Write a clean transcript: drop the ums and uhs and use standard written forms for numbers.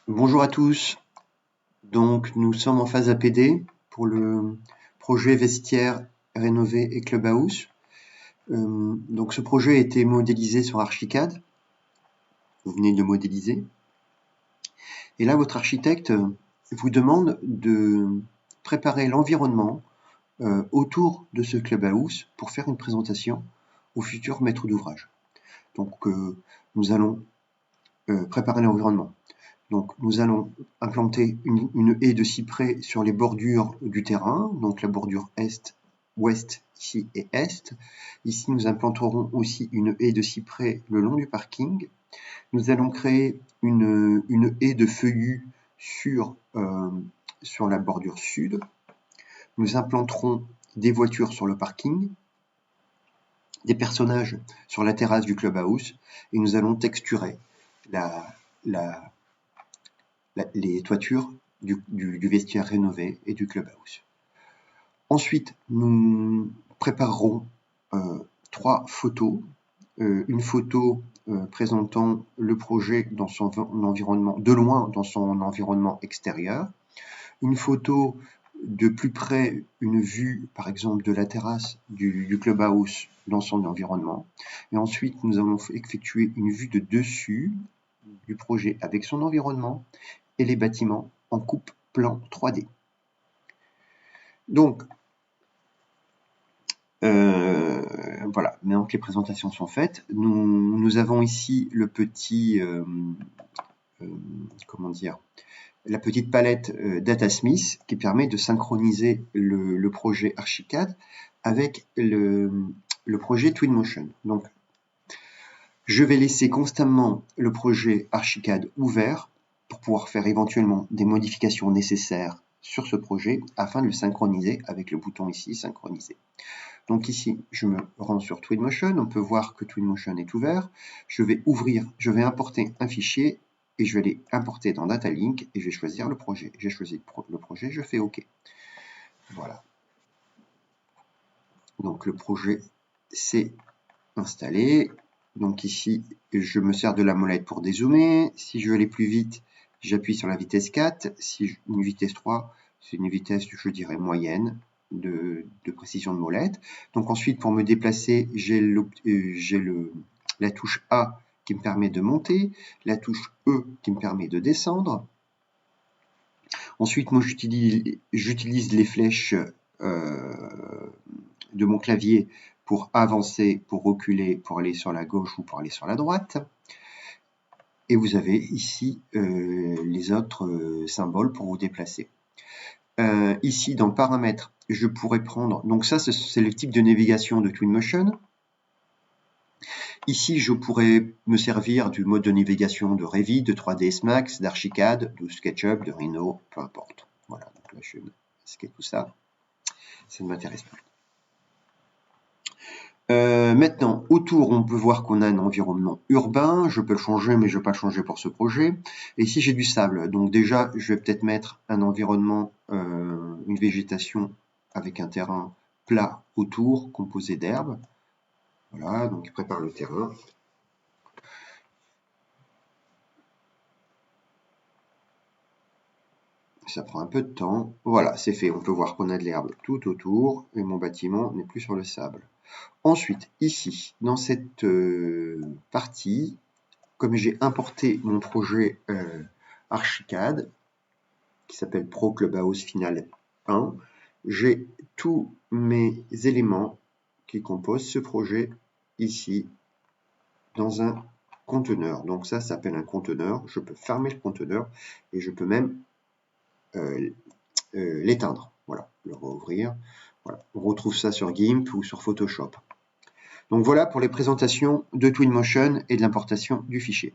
Bonjour à tous, donc nous sommes en phase APD pour le projet vestiaire rénové et Clubhouse. Donc ce projet a été modélisé sur Archicad, vous venez de le modéliser. Et là votre architecte vous demande de préparer l'environnement autour de ce Clubhouse pour faire une présentation au futur maître d'ouvrage. Donc nous allons préparer l'environnement. Donc nous allons implanter une haie de cyprès sur les bordures du terrain, donc la bordure est, ouest ici et est. Ici nous implanterons aussi une haie de cyprès le long du parking. Nous allons créer une haie de feuillus sur la bordure sud. Nous implanterons des voitures sur le parking, des personnages sur la terrasse du clubhouse, et nous allons texturer les toitures du vestiaire rénové et du clubhouse. Ensuite, nous préparerons 3 photos. Une photo présentant le projet dans son environnement, de loin dans son environnement extérieur. Une photo de plus près, une vue par exemple de la terrasse du clubhouse dans son environnement. Et ensuite, nous allons effectuer une vue de dessus du projet avec son environnement et les bâtiments en coupe plan 3D. Donc, voilà, maintenant que les présentations sont faites, nous avons ici le petit, la petite palette Datasmith qui permet de synchroniser le projet Archicad avec le projet Twinmotion. Donc, je vais laisser constamment le projet Archicad ouvert pour pouvoir faire éventuellement des modifications nécessaires sur ce projet afin de le synchroniser avec le bouton ici, synchroniser. Donc ici, je me rends sur Twinmotion, on peut voir que Twinmotion est ouvert. Je vais importer un fichier et je vais l'importer dans Datalink et je vais choisir le projet. J'ai choisi le projet, je fais OK. Voilà. Donc le projet s'est installé. Donc ici, je me sers de la molette pour dézoomer. Si je veux aller plus vite, j'appuie sur la vitesse 4. Si une vitesse 3, c'est une vitesse, je dirais, moyenne de précision de molette. Donc ensuite, pour me déplacer, j'ai la touche A qui me permet de monter, la touche E qui me permet de descendre. Ensuite, moi, j'utilise les flèches de mon clavier pour avancer, pour reculer, pour aller sur la gauche ou pour aller sur la droite. Et vous avez ici les autres symboles pour vous déplacer. Ici, dans Paramètres, je pourrais prendre... Donc ça, c'est le type de navigation de Twinmotion. Ici, je pourrais me servir du mode de navigation de Revit, de 3ds Max, d'Archicad, de SketchUp, de Rhino, peu importe. Voilà, donc là, je vais masquer tout ça. Ça ne m'intéresse plus. Maintenant, autour, on peut voir qu'on a un environnement urbain. Je peux le changer, mais je ne vais pas le changer pour ce projet. Et ici, j'ai du sable. Donc déjà, je vais peut-être mettre un environnement, une végétation avec un terrain plat autour, composé d'herbes. Voilà, donc il prépare le terrain. Ça prend un peu de temps. Voilà, c'est fait. On peut voir qu'on a de l'herbe tout autour et mon bâtiment n'est plus sur le sable. Ensuite, ici, dans cette partie, comme j'ai importé mon projet Archicad, qui s'appelle Pro Clubhouse Final 1, j'ai tous mes éléments qui composent ce projet ici, dans un conteneur. Donc ça s'appelle un conteneur. Je peux fermer le conteneur et je peux même l'éteindre. Voilà, le rouvrir. Voilà. On retrouve ça sur GIMP ou sur Photoshop. Donc voilà pour les présentations de Twinmotion et de l'importation du fichier.